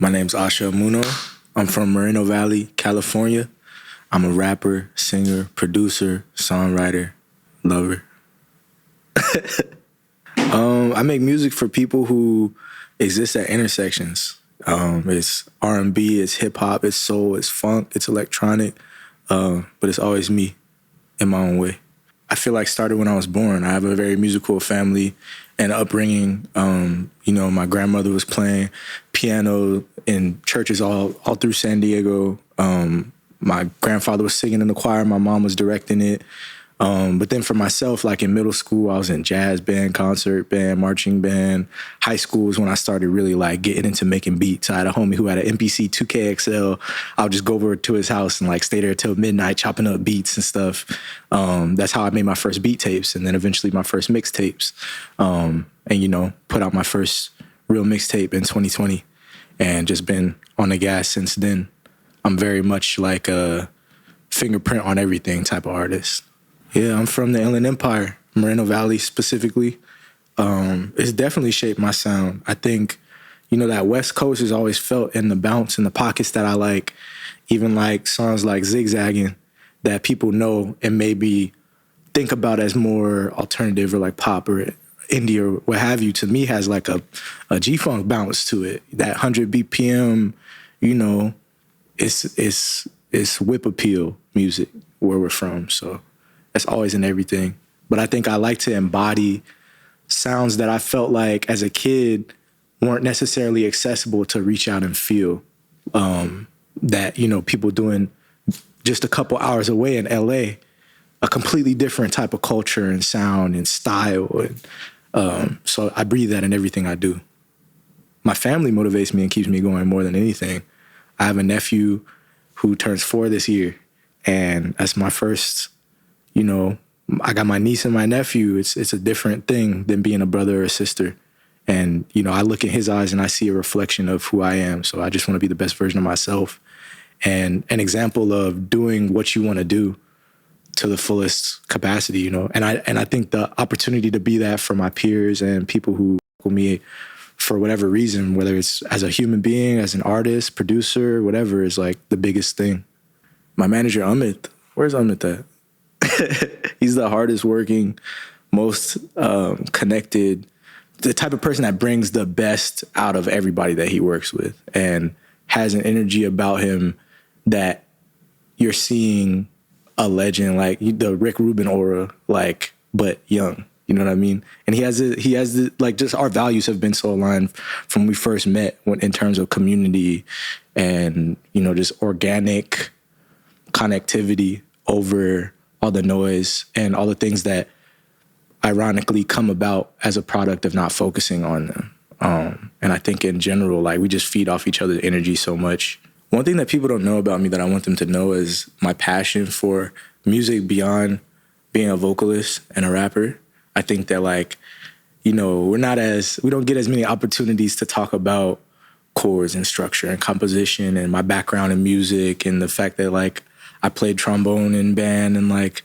My name's Asha Imuno. I'm from Moreno Valley, California. I'm a rapper, singer, producer, songwriter, lover. I make music for people who exist at intersections. It's R&B, it's hip hop, it's soul, it's funk, it's electronic, but it's always me in my own way. I feel like started when I was born. I have a very musical family and upbringing. My grandmother was playing piano in churches all through San Diego. My grandfather was singing in the choir. My mom was directing it. But then for myself, like in middle school, I was in jazz band, concert band, marching band. High school was when I started really like getting into making beats. I had a homie who had an MPC 2KXL. I would just go over to his house and like stay there till midnight chopping up beats and stuff. That's how I made my first beat tapes and then eventually my first mixtapes. Put out my first real mixtape in 2020 and just been on the gas since then. I'm very much like a fingerprint on everything type of artist. Yeah, I'm from the Inland Empire, Moreno Valley specifically. It's definitely shaped my sound. I think, that West Coast is always felt in the bounce and the pockets that I like, even like songs like Zigzagging that people know and maybe think about as more alternative or like pop or indie or what have you, to me has like a G-funk bounce to it. That 100 BPM, it's whip appeal music where we're from, so that's always in everything. But I think I like to embody sounds that I felt like as a kid weren't necessarily accessible to reach out and feel. That, people doing just a couple hours away in LA, a completely different type of culture and sound and style. And so I breathe that in everything I do. My family motivates me and keeps me going more than anything. I have a nephew who turns 4 this year, and that's my first. I got my niece and my nephew. It's a different thing than being a brother or a sister. And, I look in his eyes and I see a reflection of who I am. So I just want to be the best version of myself and an example of doing what you want to do to the fullest capacity, And I think the opportunity to be that for my peers and people who work with me for whatever reason, whether it's as a human being, as an artist, producer, whatever, is like the biggest thing. My manager, Amit, where's Amit at? He's the hardest working, most connected, the type of person that brings the best out of everybody that he works with and has an energy about him that you're seeing a legend, like the Rick Rubin aura, like, but young. You know what I mean? And he has like, just our values have been so aligned from when we first met in terms of community and, just organic connectivity over all the noise and all the things that ironically come about as a product of not focusing on them. And I think in general, like, we just feed off each other's energy so much. One thing that people don't know about me that I want them to know is my passion for music beyond being a vocalist and a rapper. I think that, like, we don't get as many opportunities to talk about chords and structure and composition and my background in music and the fact that, like, I played trombone in band and, like,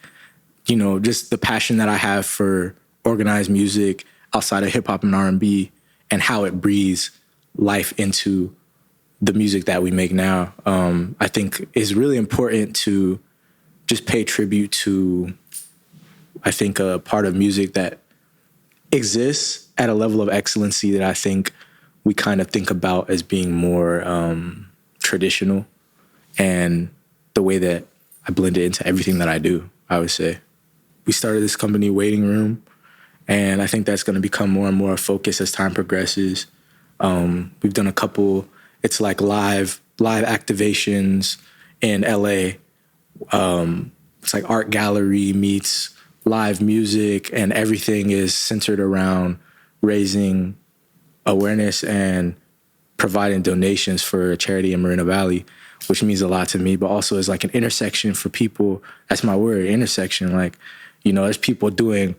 just the passion that I have for organized music outside of hip hop and R&B and how it breathes life into the music that we make now. I think is really important to just pay tribute to, I think, a part of music that exists at a level of excellency that I think we kind of think about as being more traditional, and the way that I blend it into everything that I do, I would say. We started this company, Waiting Room, and I think that's going to become more and more a focus as time progresses. We've done a couple, it's like live activations in LA. It's like art gallery meets live music, and everything is centered around raising awareness and providing donations for a charity in Moreno Valley, which means a lot to me, but also is like an intersection for people. That's my word, intersection. Like, there's people doing,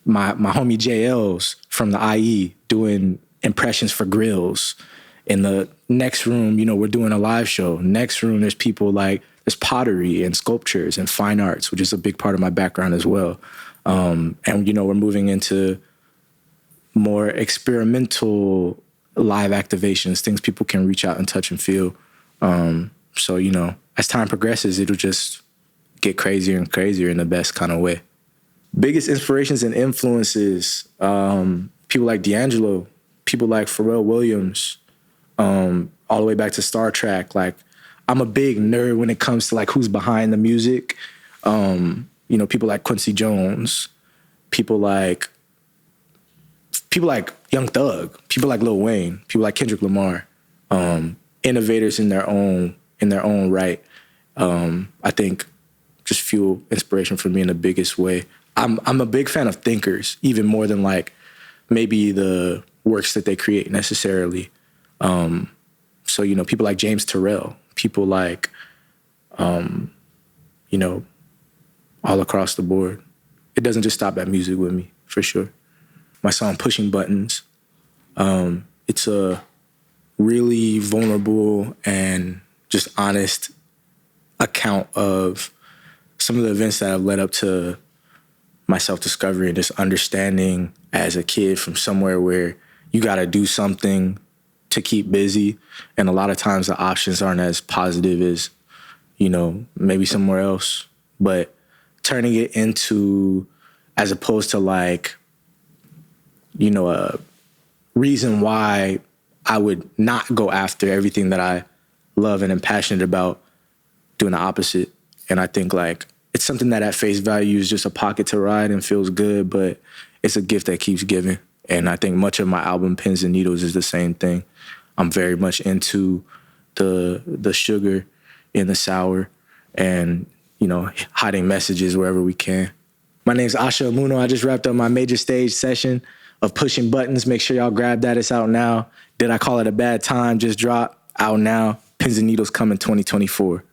my homie JL's from the IE doing impressions for grills. In the next room, we're doing a live show. Next room, there's people like, there's pottery and sculptures and fine arts, which is a big part of my background as well. And, we're moving into more experimental live activations, things people can reach out and touch and feel. So, you know, as time progresses, it'll just get crazier and crazier in the best kind of way. Biggest inspirations and influences, people like D'Angelo, people like Pharrell Williams, all the way back to Star Trek. Like, I'm a big nerd when it comes to like who's behind the music. You know, people like Quincy Jones, people like Young Thug, people like Lil Wayne, people like Kendrick Lamar, innovators in their own right. I think just fuel inspiration for me in the biggest way. I'm a big fan of thinkers, even more than like maybe the works that they create necessarily. So, you know, people like James Turrell, people like, you know, all across the board. It doesn't just stop at music with me, for sure. My song Pushing Buttons, it's a really vulnerable and just honest account of some of the events that have led up to my self-discovery and just understanding as a kid from somewhere where you got to do something to keep busy. And a lot of times the options aren't as positive as, you know, maybe somewhere else. But turning it into, as opposed to like, you know, a reason why I would not go after everything that I love and am passionate about, doing the opposite. And I think like it's something that at face value is just a pocket to ride and feels good, but it's a gift that keeps giving. And I think much of my album Pins and Needles is the same thing. I'm very much into the sugar in the sour and, you know, hiding messages wherever we can. My name's Asha Imuno. I just wrapped up my major stage session of Pushing Buttons. Make sure y'all grab that. It's out now. Did I Call It a Bad Time? Just dropped. Out now. Pins and Needles coming 2024.